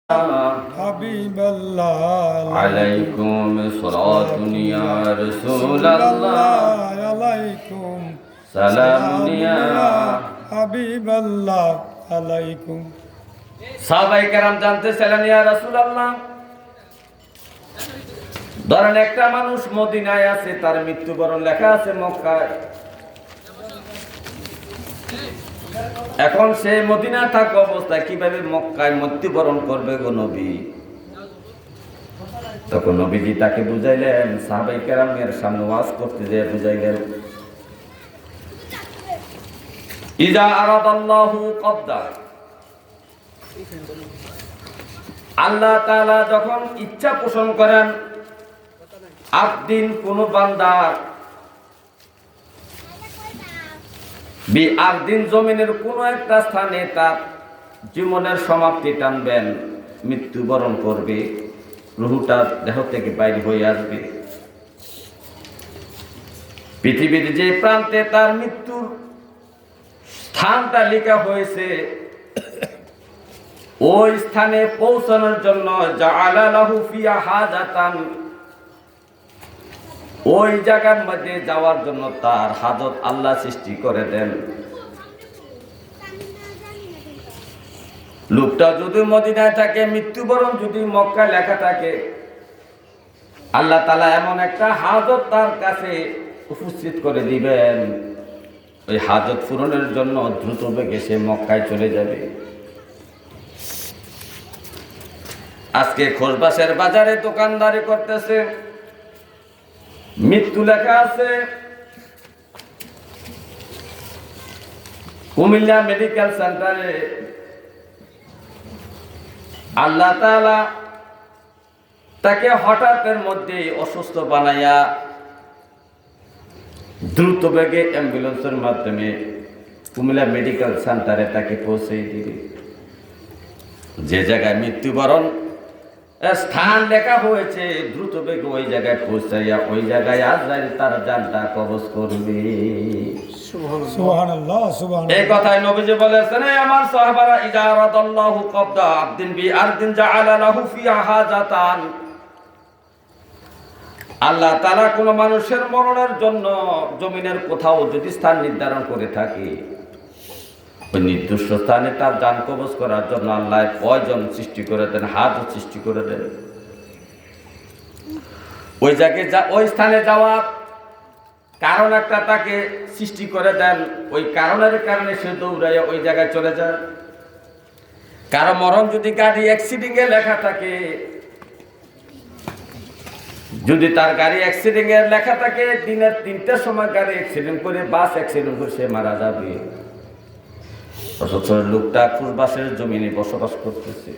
حبيب الله عليكم صلاة يا رسول الله عليكم سلام يا حبيب الله عليكم সাহাবায়ে কেরাম জানতেছিলেন ইয়া রাসূলুল্লাহ, ধরেন একটা মানুষ মদিনায় আছে, তার মৃত্যুবরণ লেখা আছে মক্কায়। এখন সে মদিনায় থাকা অবস্থায় কিভাবে মক্কায় মৃত্যুবরণ করবে গো নবী? তখন নবীজি তাকে বুঝাইলেন, সাহাবায়ে কেরামের সামনে ওয়াজ করতে যেয়ে বুঝাইলেন, ইজা আরাদাল্লাহু কদ্দা, আল্লাহ তাআলা যখন ইচ্ছা পোষণ করেন আবদিন কোন বান্দার আরদিন জমিনের কোন একটা স্থানে তার জীবনের সমাপ্তি টানবেন, মৃত্যুবরণ করবে, রূহটা দেহ থেকে বাইরে হয়ে আসবে। পৃথিবীর যে প্রান্তে তার মৃত্যুর স্থানটা লেখা হয়েছে, ওই স্থানে পৌঁছানোর জন্য জাআলা লাহু ফিয়া হাজাতান, ওই জায়গার মধ্যে যাওয়ার জন্য তার হাজত আল্লাহ সৃষ্টি করে দেন। লোকটা যদি মদিনায় থাকে, মৃত্যুবরণ যদি মক্কায় লেখা থাকে, আল্লাহ তাআলা এমন একটা হাজত তার কাছে উপস্থিত করে দিবেন, ওই হাজত পূরণের জন্য দ্রুত বেগে সে মক্কায় চলে যাবে। আজকে খোসবাসের বাজারে দোকানদারি করতেছে, মৃত্যু লেখা আছে কুমিল্লা মেডিকেল সেন্টারে। আল্লাহ তাআলা তাকে হঠাৎের মধ্যে অসুস্থ বানাইয়া দ্রুত বেগে অ্যাম্বুলেন্সের মাধ্যমে কুমিল্লা মেডিকেল সেন্টারে তাকে পৌঁছে দিবে। যে জায়গায় মৃত্যুবরণ স্থান লেখা হয়েছে, দ্রুত বেগে ওই জায়গায় পৌঁছাইয়া ওই জায়গায় আজরাইল তার জানটা কবজ করবে। সুবহানাল্লাহ সুবহানাল্লাহ। এই কথাই নবীজি বলেছেন, আমার সাহাবারা, ইজা আরাদাল্লাহু কবদা আবদিন বি আরদিন জাআলা লাহু ফিহা হাজাতান, আল্লাহ তাআলা কোন মানুষের মরণের জন্য জমিনের কোথাও যদি স্থান নির্ধারণ করে থাকে, ওই নির্দিষ্ট স্থানে তার জান কবজ করার জন্য আল্লাহ প্রয়োজন সৃষ্টি করে দেন, হাজত সৃষ্টি করে দেন। ওই জায়গায় ওই স্থানে যাওয়ার কারণ একটা তাকে সৃষ্টি করে দেন, ওই কারণের কারণে সে দৌড়াইয়া ওই জায়গায় চলে যায়। কারো মরণ যদি গাড়ি অ্যাক্সিডেন্টে লেখা থাকে, যদি তার গাড়ি অ্যাক্সিডেন্টে লেখা থাকে, দিনের 3টার সময় গাড়ি অ্যাক্সিডেন্ট করে, বাস অ্যাক্সিডেন্ট করে সে মারা যাবে, অথচ লোকটা খোসবাসের জমিনে বসবাস করতেছে।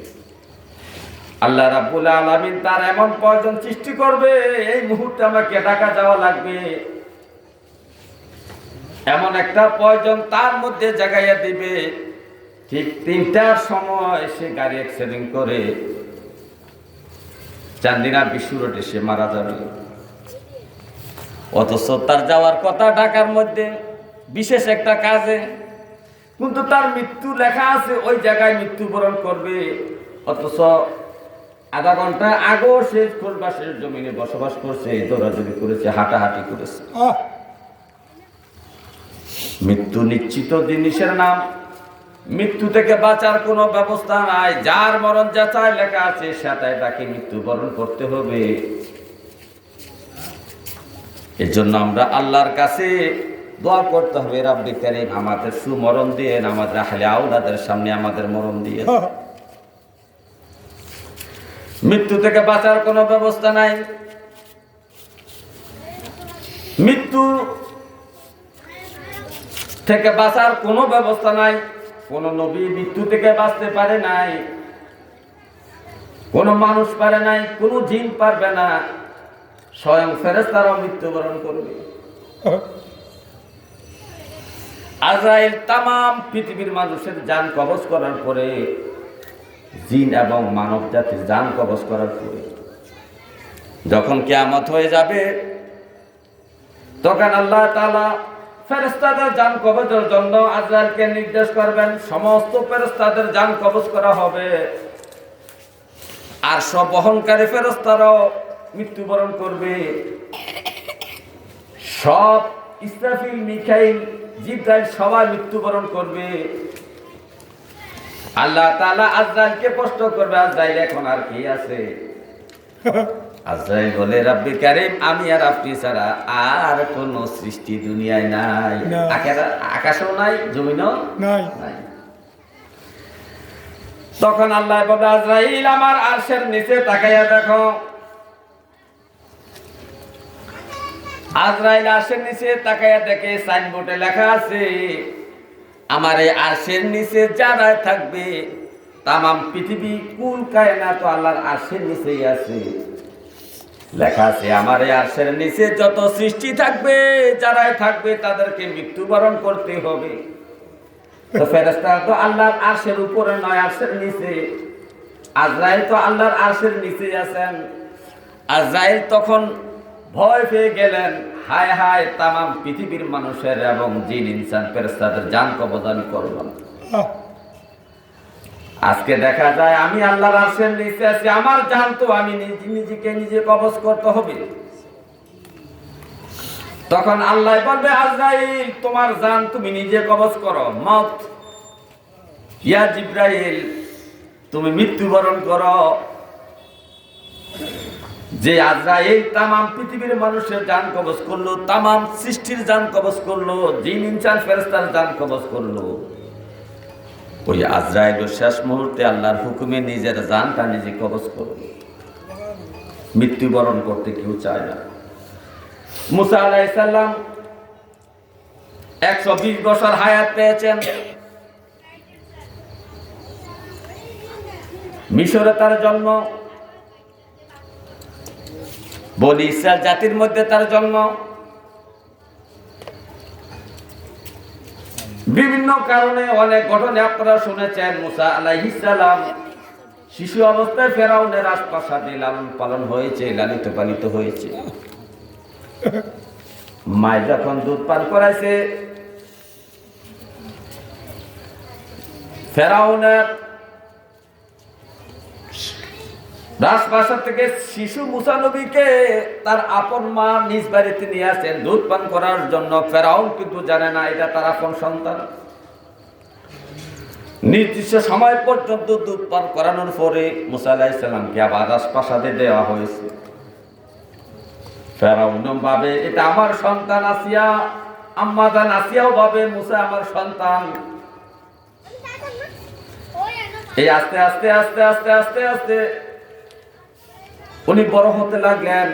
আল্লাহ রাব্বুল আলামিন তার এমন প্রয়োজন সৃষ্টি করবে, এই মুহূর্তে আমাকে ঢাকা যাওয়া লাগবে, এমন একটা প্রয়োজন তার মধ্যে জাগাইয়া দিবে। ঠিক 3টার সময় সে গাড়ি অ্যাক্সিডেন্ট করে চান্দিনা বিশ্ব রোডে সে মারা যাবে, অথচ তার যাওয়ার কথা ঢাকার মধ্যে বিশেষ একটা কাজে, কিন্তু তার মৃত্যু লেখা আছে ওই জায়গায় মৃত্যুবরণ করবে, অথচ আধা ঘন্টা আগেও সে খোসবাসের জমিনে বসবাস করছে, দৌড়াদৌড়ি করেছে, হাঁটাহাঁটি করেছে। মৃত্যু নিশ্চিত জিনিসের নাম, মৃত্যু থেকে বাঁচার কোনো ব্যবস্থা নাই। যার মরণ যাচাই লেখা আছে সেটাই তাকে মৃত্যুবরণ করতে হবে। এর জন্য আমরা আল্লাহর কাছে দোয়া করতে হবে, রাব্বি কারীম আমাদের সুমরণ দিয়ে, আমাদের আহলে আওলাদের সামনে আমাদের মরণ দিয়ে। মৃত্যু থেকে বাঁচার কোনো ব্যবস্থা নাই। মৃত্যু থেকে বাঁচার কোনো ব্যবস্থা নাই। কোন নবী মৃত্যু থেকে বাঁচতে পারে নাই, কোন মানুষ পারে নাই, কোন জিন পারবে না, স্বয়ং ফেরেশতারাও মৃত্যুবরণ করবে। আজরাইল তামাম পৃথিবীর মানুষের জান কবজ করার পরে, জিন এবং মানব জাতির জান কবজ করার পরে যখন কিয়ামত হয়ে যাবে, তখন আল্লাহ তাআলা ফেরেশতাদের জান কবজের জন্য আজরাইলকে নির্দেশ করবেন, সমস্ত ফেরেশতাদের জান কবজ করা হবে। আরশ বহনকারী ফেরেশতারাও মৃত্যুবরণ করবে। সব ইসরাফিল, মিকাইল, জিবরাইল সবাই মৃত্যুবরণ করবে। আল্লাহ তাআলা আজরাইলকে প্রশ্ন করবে, আজরাইল এখন আর কি আছে? আজরাইল বলে, রব্বি কারীম, আমি আর আপনি ছাড়া আর কোন সৃষ্টি দুনিয়ায় নাই, আকাশেও নাই, জমিনও নাই। তখন আল্লাহ বলে, আজরাইল আমার আরশের নিচে তাকাইয়া দেখো। আজরাইল আরশের নিচে তাকাইয়া দেখে সাইনবোর্ডে লেখা আছে, আমার এই আরশের নিচে যারা থাকবে তামাম পৃথিবী কুল কায়নাত আল্লাহর আরশের নিচেই আছে। লেখা আছে, আমার এই আরশের নিচে যত সৃষ্টি থাকবে, যারাই থাকবে তাদেরকে মৃত্যুবরণ করতে হবে। তো ফেরেশতারা তো আল্লাহর আরশের উপরে নয়, আরশের নিচে। আজরাইল তো আল্লাহর আরশের নিচেই আছেন। আজরাইল তখন ভয় পেয়ে গেলেন, হায় হায়, তামাম পৃথিবীর মানুষের এবং জিন ইনসান ফেরেশতাদের জান কবজ আমি করলাম। আজকে দেখা যায় আমি আল্লাহর আরশের নিচে আছি, আমার জান তো আমি নিজেকে নিজে কবজ করতে হবে। তখন আল্লাহ বলবে, আজরাইল তোমার জান তুমি নিজে কবজ করো, মত ইয়া জিবরাইল তুমি মৃত্যুবরণ করো। যে আজরাইল তামাম পৃথিবীর মানুষের জান কবজ করলো, তামাম সৃষ্টির জান কবজ করলো, জিন ইনসান ফেরেশতার জান কবজ করলো, ওই আজরাইল শেষ মুহূর্তে আল্লাহর হুকুমে নিজের জানটা নিজে কবজ করলো। মৃত্যুবরণ করতে কেউ চায় না। মুসা আলাইহিস সালাম 120 বছর হায়াত পেয়েছেন। মিশরে তার জন্ম, বনি ইসরাইল জাতির মধ্যে তার জন্ম। বিভিন্ন কারণে অনেক ঘটনা আপনারা শুনেছেন। মুসা আলাইহিস সালাম শিশু অবস্থায় ফেরাউনের রাজপ্রাসাদে লালন পালন হয়েছে, লালিত পালিত হয়েছে। মায় যখন দুধ পান করাইছে, ফেরাউনের রাজপ্রাসাদ থেকে শিশু মুসা নবীকে তার আপন মা নিজ বাড়িতে নিয়ে আসেন দুধ পান করার জন্য। ফেরাউন কিন্তু জানে না এটা তার আপন সন্তান। নির্দিষ্ট সময় পর্যন্ত দুধ পান করানোর পরে মুসা আলাইহিস সালামকে আবার রাজপ্রাসাদে দেওয়া হয়েছে। ফেরাউন ভাবে এটা আমার সন্তান আসিয়া, আম্মা জান আসিয়াও ভাবে মুসা আমার সন্তান। এই আস্তে আস্তে আস্তে আস্তে আস্তে আস্তে উনি বড় হতে লাগলেন।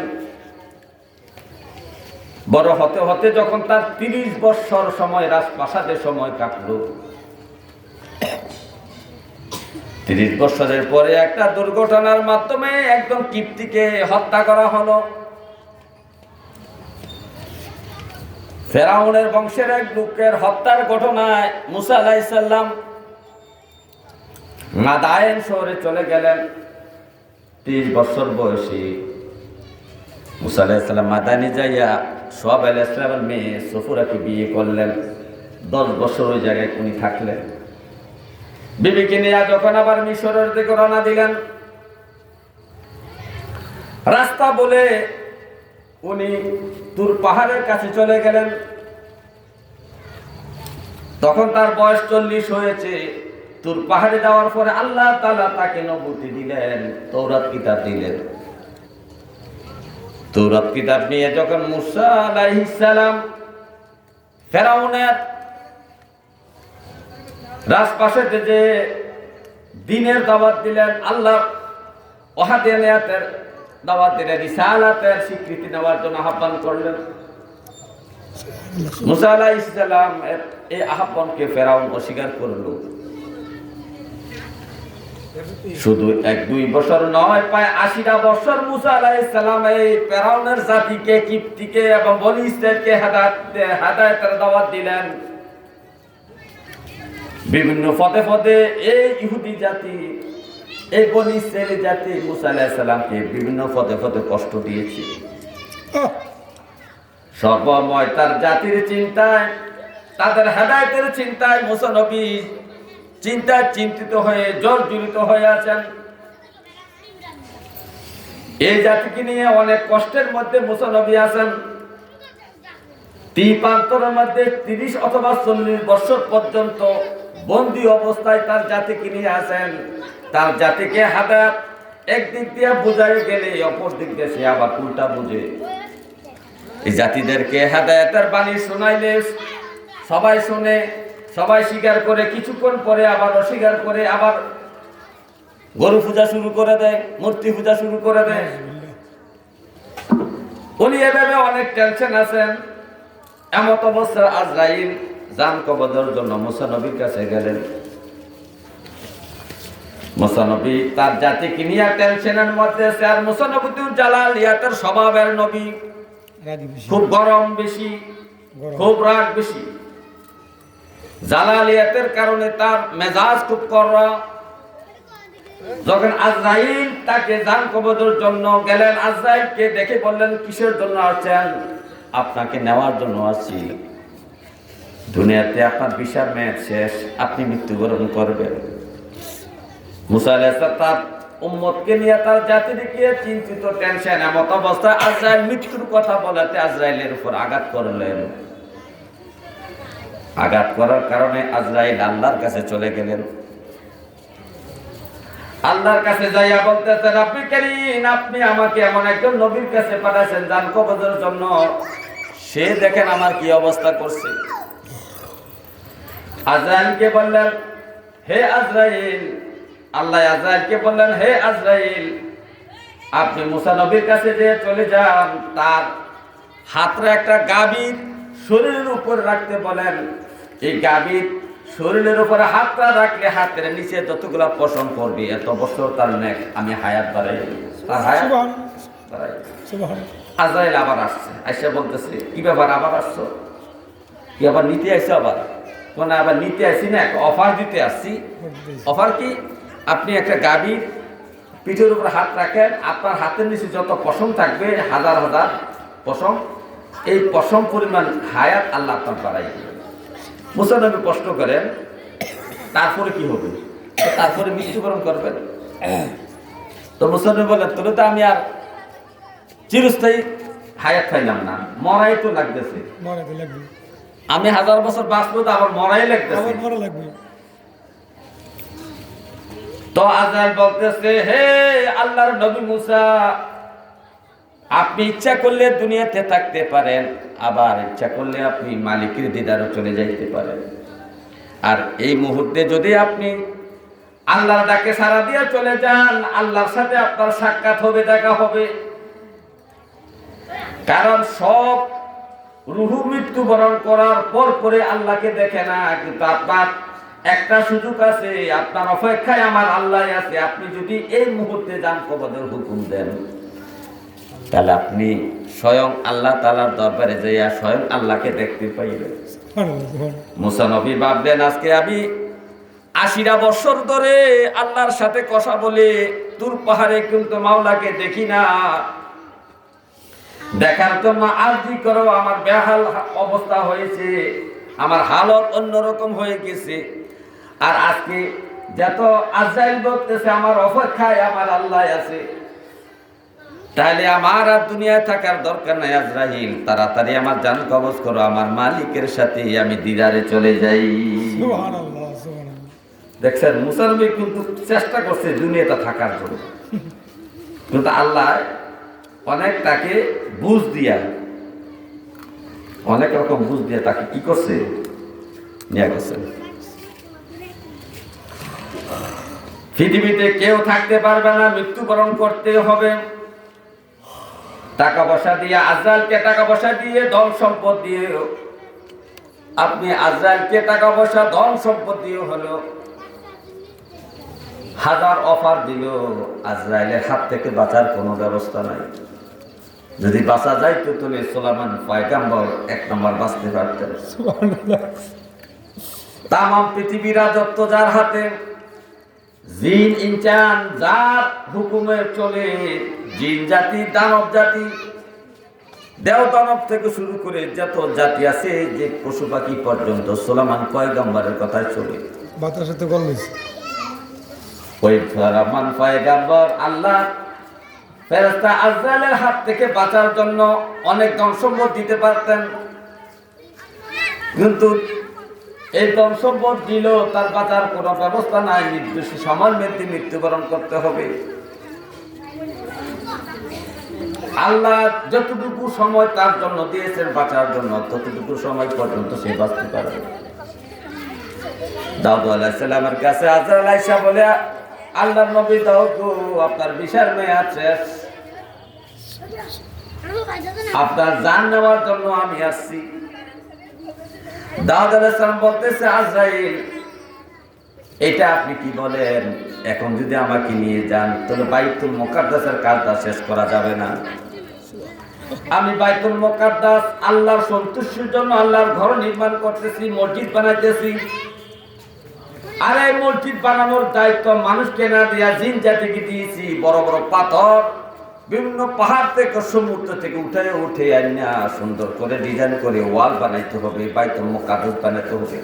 বড় হতে হতে যখন তার 30 বছর সময় রাজপ্রাসাদে সময় কাটলো, 30 বছরের পরে একটা দুর্ঘটনার মাধ্যমে একদম কিপ্তিকে হত্যা করা হলো। ফেরাউনের বংশের এক লোকের হত্যার ঘটনায় মুসা আলাইহিস সালাম মাদায়েন শহরে চলে গেলেন। 30 বছর বয়সী মুসা আলাইহিস সালাম মাদানে যাইয়া সোহাব আলাইহিস সালামের মেয়ে সফুরাকে বিয়ে করলেন। 10 বছর ওই জায়গায় উনি থাকলেন। বিবিকে নিয়ে যখন আবার মিশরের দিকে রওনা দিলেন, রাস্তা বলে উনি তুর পাহাড়ের কাছে চলে গেলেন। তখন তার বয়স 40 হয়েছে। তুর পাহাড়ে যাওয়ার পরে আল্লাহ তাআলা তাকে নবুয়্বতি দিলেন, তওরাত কিতাব দিলেন। তওরাত কিতাব নিয়ে যখন মুসা আলাইহিস সালাম ফেরাউনের রাজপ্রাসাদে যে দ্বীনের দাওয়াত দিলেন, আল্লাহ ওয়াহদানিয়াতের দাওয়াত দিলেন, রিসালাতের স্বীকৃতি নেওয়ার জন্য আহ্বান করলেন। মুসা আলাইহিস সালাম এই আহ্বানকে ফেরাউন অস্বীকার করলো। শুধু 1-2 বছর নয়, প্রায় 80টা বছর মুসা আলাইহিস সালাম এই ফেরাউনের জাতিকে, কিপ্তিকে এবং বনি ইসরাইলকে হেদায়েতের দাওয়াত দিলেন। বিভিন্ন পদে পদে এই ইহুদি জাতি, এই বনি ইসরাইল জাতি মুসা আলাইহিস সালামকে বিভিন্ন পদে পদে কষ্ট দিয়েছে। সর্বময় তার জাতির চিন্তায়, তাদের হেদায়েতের চিন্তায় মুসা নবী চিন্তায় চিন্তিত হয়ে জর্জরিত হয়ে আছেন। এই জাতিকে নিয়ে অনেক কষ্টের মধ্যে মুসা নবী আছেন। তীপান্তরের মধ্যে 30 অথবা 40 বছর পর্যন্ত বন্দী অবস্থায় তার জাতিকে নিয়ে আছেন। তার জাতিকে হাদায়াত একদিক দিয়ে বুঝাই গেলে অপর দিক দিয়ে সে আবার উল্টা বুঝে। এই জাতিদেরকে হাদায়াতের বাণী শোনাইলে সবাই শুনে, সবাই স্বীকার করে, কিছুক্ষণ পরে আবার অস্বীকার করে, আবার গরু পূজা শুরু করে দেয়, মূর্তি পূজা শুরু করে দেয়। উনি এভাবে অনেক টেনশন আছেন। এমত অবস্থায় আজরাইল জান কবজের জন্য মুসা নবীর কাছে গেলেন। মুসা নবী তার জাতিকে নিয়ে টেনশনের মধ্যে আছে। আর মুসা নবী তো জালালিয়াতের স্বভাবের নবী, খুব গরম বেশি, খুব রাগ বেশি। জালালিয়াতের কারণে তার মেজাজ খুব কড়া। যখন আজরাইল তাকে জান কবজের জন্য গেলেন, আজরাইলকে দেখে বললেন, কিসের জন্য আসছেন? আপনাকে নেওয়ার জন্য আসছি। দুনিয়াতে আপনার বিচার মেয়াদ শেষ, আপনি মৃত্যুবরণ করবেন। মুসা আলাইহিস সালাম তার উম্মতকে নিয়ে, তার জাতিকে চিন্তিত, টেনশন। এমত অবস্থায় আজরাইল মৃত্যুর কথা বলাতে আজরাইলের উপর আঘাত করলেন। আঘাত করার কারণে আজরাইল আল্লাহর কাছে চলে গেলেন। আল্লাহর কাছে যাইয়া বলতেছেন, আপনি কারীম, আপনি আমাকে এমন একজন নবীর কাছে পাঠাইছেন জান কবজের জন্য, সে দেখেন আমার কি অবস্থা করছে। আজরাইলকে বললেন, হে আজরাইল, আল্লাহ আজরাইলকে বললেন, হে আজরাইল, আপনি মুসা নবীর কাছে যে চলে যান, তার হাতটা একটা গাভীর শরীরের উপর রাখতে বলেন। এই গাভীর শরীরের উপরে হাতটা রাখলে হাতের নিচে যতগুলা পশম করবে, এত বছর তার নেক আমি হায়াত বাড়াই, তার হায়াত বাড়াই। আজরাইল আবার আসছে, আইসা বলতেছে, কি ব্যাপার আবার আসছো? কি আবার নিতে আসছো? আবার কোন আবার নিতে আসি না, একটা অফার দিতে আসছি। অফার কি? আপনি একটা গাভীর পিঠের উপর হাত রাখেন, আপনার হাতের নিচে যত পশম থাকবে, হাজার হাজার পশম, এই পশম পরিমাণ হায়াত আল্লাহ আপনার বাড়াই। মুসা নবী প্রশ্ন করেন, তারপরে কি হবে? তারপরে মৃত্যুবরণ করবেন। তো মুসা নবী বলেন, তোরে তো আমি আর চিরস্থায়ী হায়াত পাইলাম না, মরাই তো লাগতেছে। আমি 1000 বছর বাঁচবো, তো আবার মরাই লাগতেছে। তো আজরাইল বলতেছে, হে আল্লাহর নবী মুসা, আপনি ইচ্ছা করলে দুনিয়াতে থাকতে পারেন, আবার ইচ্ছা করলে আপনি মালিকের দিদারও চলে যাইতে পারেন। আর এই মুহূর্তে যদি আপনি আল্লাহর ডাকে সাড়া দিয়ে চলে যান, আল্লাহর সাথে আপনার সাক্ষাৎ হবে, দেখা হবে। কারণ সব রূহ মৃত্যুবরণ করার পর পরে আল্লাহকে দেখে না, কিন্তু আপনার একটা সুযোগ আছে, আপনার অপেক্ষায় আমার আল্লাহ আছে। আপনি যদি এই মুহূর্তে জান কবজের হুকুম দেন, তাহলে আপনি স্বয়ং আল্লাহ তাআলার দরবারে যাইয়া স্বয়ং আল্লাহকে দেখতে পাইবেন। মুসা নবী ভাবলেন, আজকে আমি 80টা বছর ধরে আল্লাহর সাথে কথা বলে তুর পাহাড়ে কিন্তু মাওলাকে দেখি না, দেখার জন্য আরজি করো, আমার বেহাল অবস্থা হয়েছে, আমার হালত অন্যরকম হয়ে গেছে। আর আজকে যত আজরাইল বলতেছে আমার অপেক্ষায় আমার আল্লাহ আছে, তাহলে আমার আর দুনিয়ায় থাকার দরকার নাই। আজরাইল, তাড়াতাড়ি আমার জান কবজ করো, আমার মালিকের সাথে আমি দিদারে চলে যাই। দেখছেন, মুসা নবী কিন্তু চেষ্টা করছে দুনিয়াতে থাকার জন্য, কিন্তু আল্লাহ অনেক তাকে বুঝ দিয়া, অনেক রকম বুঝ দিয়া তাকে কি করছে, নিয়ে গেছে। পৃথিবীতে কেউ থাকতে পারবে না, মৃত্যুবরণ করতে হবে। টাকা পয়সা দিয়ে, আজরাইলকে টাকা পয়সা দিয়ে, ধন সম্পদ দিয়ে, আপনি আজরাইলকে টাকা পয়সা ধন সম্পদ দিয়ে হলো হাজার অফার দিল, আজরাইলের হাত থেকে বাঁচার কোনো ব্যবস্থা নাই। যদি বাঁচা যায় তো তাহলে সুলাইমান পয়গম্বর 1 নম্বর বাঁচতে পারতেন। তামাম পৃথিবীর রাজত্ব যার হাতে, জিন ইনসান যার হুকুমে চলে, জিন জাতি, দানব জাতি, দেও দানব থেকে শুরু করে যত জাতি আছে, যে পশু পাখি পর্যন্ত সুলাইমান পয়গম্বরের কথাই চলে। বাতাসে তো গল্প ওই সুলাইমান পয়গম্বর আল্লাহ ফেরেশতা আজরাইলের হাত থেকে বাঁচার জন্য অনেক ধন সম্পদ দিতে পারতেন, কিন্তু এই ধন সম্পদ দিলেও তার বাঁচার কোনো ব্যবস্থা নাই। নির্দিষ্ট সময়ের মধ্যে মৃত্যুবরণ করতে হবে। আল্লাহ যতটুকু সময় তার জন্য দিয়েছেন বাঁচার জন্য, ততটুকু সময় পর্যন্ত সে বাঁচতে পারবে। দাউদ আলাইহিস সালামের কাছে আজরাইল আইসা বলে, আল্লাহর নবী দাউদ গো, আপনার বিচার মেয়াদ শেষ, আপনার জান নেওয়ার জন্য আমি আসছি। দাউদ আলাইহিস সালাম বলতেছে, আজরাইল এটা আপনি কি বলেন? এখন যদি আমাকে নিয়ে যান তাহলে বাইতুল মুকাদ্দাসের কাজটা শেষ করা যাবে না। আমি বাইতুল মুকাদ্দাস আল্লাহর সন্তুষ্টির জন্য আল্লাহর ঘর নির্মাণ করতেছি, মসজিদ বানাইতেছি। আর এই মসজিদ বানানোর দায়িত্ব মানুষকে না দিয়া জিন জাতিকে দিয়েছি। বড় বড় পাথর বিভিন্ন পাহাড় থেকে সমুদ্র থেকে উঠে আইনা সুন্দর করে ডিজাইন করে ওয়াল বানাইতে হবে, বাইতুল মুকাদ্দাস বানাইতে হবে।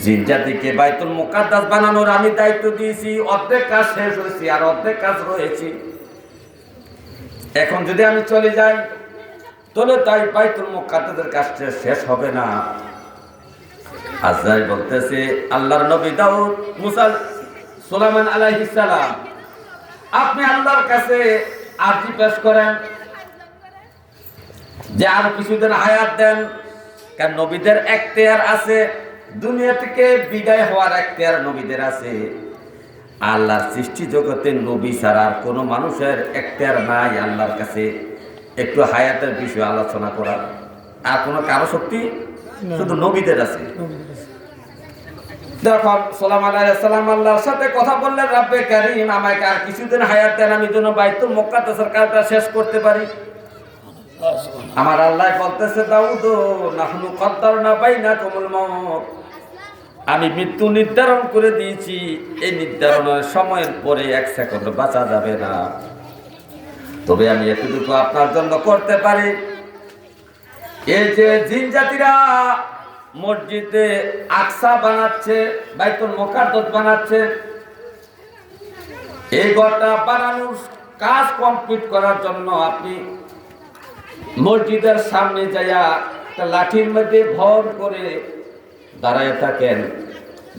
জিন জাতিকে বাইতুল মুকাদ্দাস বানানোর আমি দায়িত্ব দিয়েছি। অর্ধেক কাজ শেষ হয়েছে, আর অর্ধেক কাজ রয়েছে। এখন যদি আমি চলে যাই তাহলে তাই বাইতুল মুকাদ্দাসের কাজটা শেষ হবে না। আজরাইল বলতেছে, আল্লাহর নবী দাউদ মুসা সুলাইমান আলাইহিস সালাম, আপনি আল্লাহর কাছে আরজি পেশ করেন যে আরো কিছুদিন হায়াত দেন। কারণ নবীদের এখতিয়ার আছে, দুনিয়া থেকে বিদায় হওয়ার এখতিয়ার নবীদের আছে। আল্লাহর সৃষ্টি জগতে নবী ছাড়া আর কোনো মানুষের এখতিয়ার নাই আল্লাহর কাছে একটু হায়াতের বিষয়ে আলোচনা করার। আর কোনো কারো শক্তি শুধু নবীদের আছে। যখন সুলাইমান আলাইহিস সালাম আল্লাহর সাথে কথা বললেন, রব্বে কারীম আমাকে আর কিছুদিন হায়াত দেন, আমি যেন বাইতুল মুকাদ্দাসের কাজটা শেষ করতে পারি। আমার আল্লাহ বলতেছে, দাউদ নাহনু কদ্দারনা বাইনাকুমুল মাউত, আমি মৃত্যু নির্ধারণ করে দিয়েছি। এই নির্ধারণের সময়ের পরে 1 সেকেন্ড বাঁচা যাবে না। তবে আমি এতটুকু আপনার জন্য করতে পারি, এই যে জিন জাতিরা মসজিদে আকসা বানাচ্ছে, বাইতুল মুকাদ্দাস বানাচ্ছে, এই ঘরটা বানানোর কাজ কমপ্লিট করার জন্য আপনি মসজিদের সামনে যাইয়া একটা লাঠির মধ্যে ভর করে দাঁড়ায় থাকেন।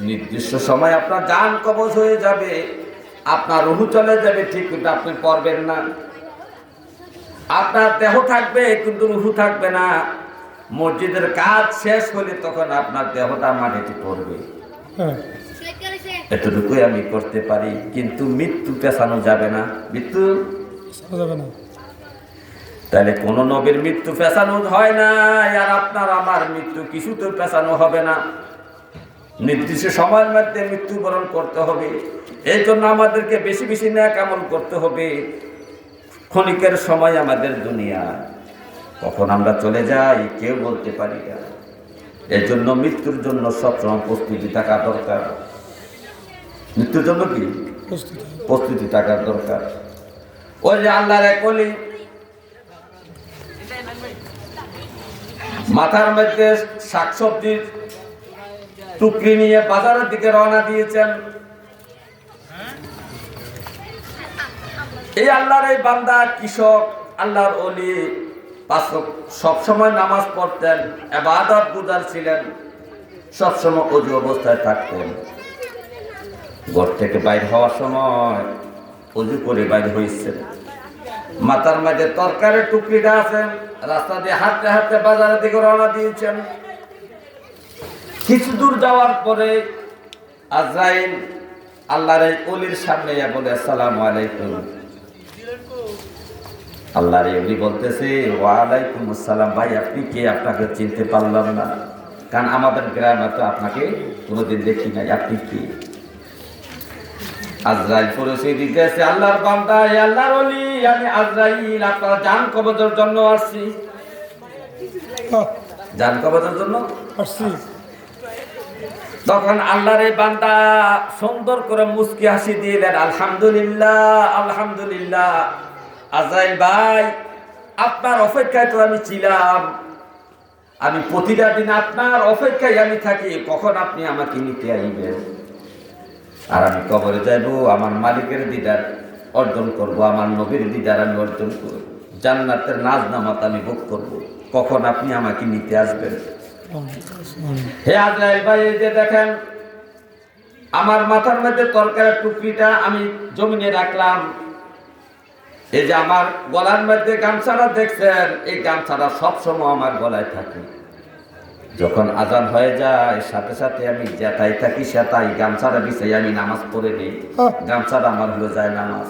নির্দিষ্ট সময় আপনার জান কবজ হয়ে যাবে, আপনার রূহ চলে যাবে ঠিক, কিন্তু আপনি পড়বেন না। আপনার দেহ থাকবে কিন্তু রূহ থাকবে না। মসজিদের কাজ শেষ হলে তখন আপনার দেহটা মাটিতে পড়বে। এতটুকুই আমি করতে পারি, কিন্তু মৃত্যু পেছানো যাবে না। মৃত্যু যাবে না। তাহলে কোন নবীর মৃত্যু পেছানো হয় না, আর আপনার আমার মৃত্যু কিছুতে পেছানো হবে না। নির্দিষ্ট সময়ের মধ্যে মৃত্যুবরণ করতে হবে। এই জন্য আমাদেরকে বেশি বেশি নেক আমল করতে হবে। ক্ষণিকের সময় আমাদের দুনিয়া, কখন আমরা চলে যাই কেউ বলতে পারি না। এই জন্য মৃত্যুর জন্য সবসময় প্রস্তুতি থাকা দরকার। মৃত্যুর জন্য কি প্রস্তুতি থাকার দরকার। ওই যে আল্লাহর এক ওলি মাথার মধ্যে শাকসবজির টুকরি নিয়ে বাজারের দিকে রওনা দিয়েছেন। এই আল্লাহর এই বান্দা কৃষক, আল্লাহর ওলি, সবসময় নামাজ পড়তেন, ইবাদত গুজার ছিলেন, সবসময় ওযু অবস্থায় থাকতেন। ঘর থেকে বাইর হওয়ার সময় ওযু করে বাইর হয়েছেন। মাথার মাঝে তরকারির টুকরিটা আছে, রাস্তা দিয়ে হাঁটতে হাঁটতে বাজারের দিকে রওনা দিয়েছেন। কিছু দূর যাওয়ার পরে আজরাইল আল্লাহর এই ওলির সামনে বলে, আসসালামু আলাইকুম। আল্লাহর এই ওলি বলতেছে, ওয়ালাইকুম আসসালাম। ভাই আপনি কে? আপনাকে চিনতে পারলাম না, কারণ আমাদের গ্রামে তো আপনাকে কোনোদিন দেখি নাই, আপনি কি? আজরাইল পরিচয় দিতেছে, আল্লাহর বান্দা, আল্লাহর ওলি, আমি আজরাইল, আপনার জান কবজের জন্য আসছি। জান কবজের জন্য আসছি। তখন আল্লাহর এই বান্দা সুন্দর করে মুস্কি হাসি দিলেন, আলহামদুলিল্লাহ, আলহামদুলিল্লাহ। আজরাইল ভাই, আপনার অপেক্ষায় তো আমি ছিলাম। আমি প্রতিটা দিন আপনার অপেক্ষায় আমি থাকি, কখন আপনি আমাকে নিতে আইবেন। আর আমি কবরে যাইব, আমার মালিকের দিদার অর্জন করব, আমার নবীর দিদার আমি অর্জন করব, জান্নাতের নাজ নামাত আমি ভোগ করব, কখন আপনি আমাকে নিতে আসবেন? হে আজরাইল ভাই, এই যে দেখেন আমার মাথার মধ্যে তরকারির টুকরিটা আমি জমিনে রাখলাম, এই যে আমার গলার মধ্যে গামছাটা দেখছেন, এই গামছাটা সবসময় আমার গলায় থাকে। যখন আজান হয়ে যায় সাথে সাথে আমি যেটাই থাকি সেটাই গামছাটা বিছাই আমি নামাজ পড়ে নিই। গামছাটা আমার হলো যায় নামাজ।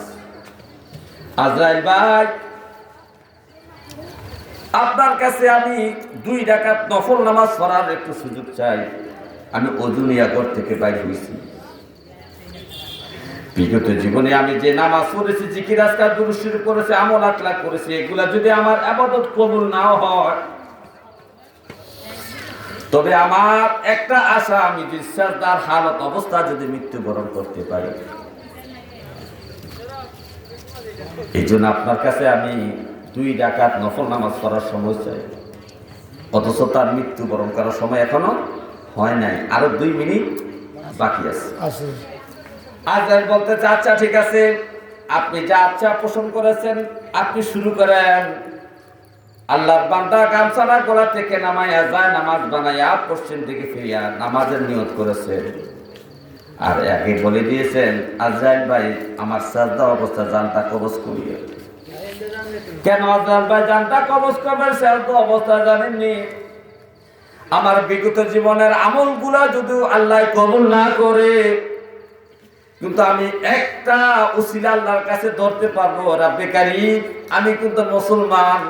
আজরাইল ভাই, আপনার কাছে আমি 2 রাকাত নফল নামাজ পড়ার একটু সুযোগ চাই। আমি ওযু নিয়া ঘর থেকে বাইর হয়েছি। বিগত জীবনে আমি যে নামাজ পড়েছি, জিকির আজকার দুরূদ শরীফ করেছি, আমল আখলাক করেছি, এগুলা যদি আমার ইবাদত কবুল নাও হয়, তবে আমার একটা আশা, আমি বিশ্বাসদার হালত অবস্থা যদি মৃত্যুবরণ করতে পারি। এই জন্য আপনার কাছে আমি 2 রাকাত নফল নামাজ পড়ার সময় চাই। অথচ তার মৃত্যুবরণ করার সময় এখনো হয় নাই, আরো 2 মিনিট বাকি আছে। আজরাইল বলতেছে, আচ্ছা ঠিক আছে, আপনি যা আচ্ছা পোষণ করেছেন আপনি শুরু করেন। আল্লাহর বান্দা গামছাটা গলা থেকে নামাইয়া যায়, নামাজ বানাইয়া পশ্চিম দিকে ফিরিয়া নামাজের নিয়ত করেছে। আর আগে বলে দিয়েছেন, আজরাইল ভাই আমার সাজদা অবস্থা জানটা কবজ করিয়ে। কেন আজরাইল ভাই জানটা কবজ করবেন? সাজদা অবস্থা জানেননি? আমার বিগত জীবনের আমলগুলা যদি আল্লাহ কবুল না করে, কিন্তু আমি একটা উসিলা আল্লাহর কাছে ধরতে পারবো, রাব্বে কারীম আমি কিন্তু মুসলমান,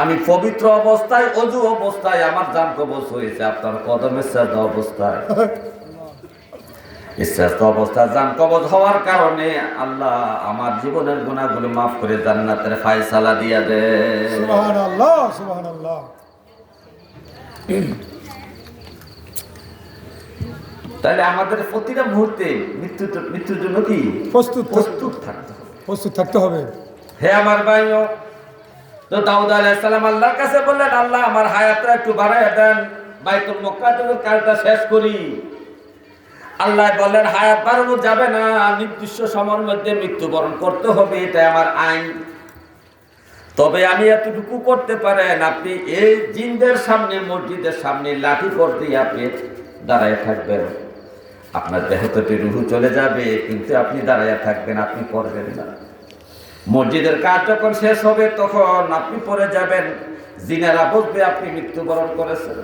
আমি পবিত্র অবস্থায় ওযু অবস্থায় আমার জান কবজ হয়েছে আপনার কদমের সাজদা অবস্থায়। এই সাজদা অবস্থায় জান কবজ হওয়ার কারণে আল্লাহ আমার জীবনের গুনাহগুলো মাফ করে জান্নাতের ফয়সালা দিয়া দেয়। সুবহানাল্লাহ, সুবহানাল্লাহ। তাহলে আমাদের প্রতিটা মুহূর্তে মৃত্যুর জন্য কি প্রস্তুত থাকতে হবে, প্রস্তুত থাকতে হবে। হে আমার ভাইও, তো দাউদ আলাইহিস সালাম আল্লাহর কাছে বললেন, আল্লাহ আমার হায়াতটা একটু বাড়ায় দেন, বাইতুল মুকাদ্দাসের কাজটা শেষ করি। আল্লাহ বললেন, হায়াত বাড়ানো যাবে না, নির্দিষ্ট সময়ের মধ্যে মৃত্যুবরণ করতে হবে, এটা আমার আইন। তবে আমি এতটুকু করতে পারেন, আপনি এই জিনদের সামনে, মসজিদের সামনে লাঠি পড়তে আপনি দাঁড়ায় থাকবেন। আপনার দেহ থেকে রুহু চলে যাবে, কিন্তু আপনি দাঁড়ায় থাকবেন, আপনি পড়বেন না। মসজিদের কাজ যখন শেষ হবে তখন আপনি পড়ে যাবেন, জিনেরা বুঝবে আপনি মৃত্যুবরণ করেছেন।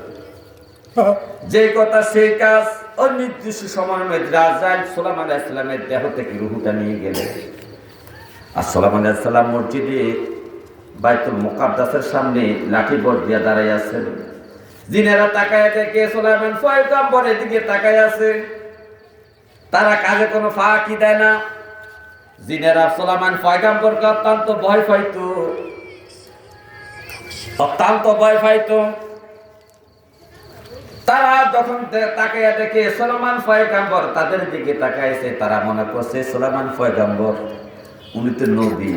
যে কথা সেই কাজ। অনির্দিষ্ট সময়ের মধ্যে আজরাইল সুলাইমান আলাইহিস সালামের দেহ থেকে রুহুটা নিয়ে গেলেন। আর সুলাইমান আলাইহিস সালাম মসজিদে বাইতুল মুকাদ্দাসের সামনে লাঠি বড় দিয়ে দাঁড়ায় আছেন। জিনেরা তাকায় দেখে সুলাইমান পয়গম্বরের দিকে তাকায় আছে, তারা কাজে কোনো ফাঁকি দেয় না। জিনেরা সুলাইমান পয়গম্বরকে অত্যন্ত ভয় পাইতো। তারা যখন তাকাইয়া দেখে সুলাইমান পয়গম্বর তাদের দিকে তাকাইছে, তারা মনে করছে সুলাইমান পয়গম্বর উনি তো নবী,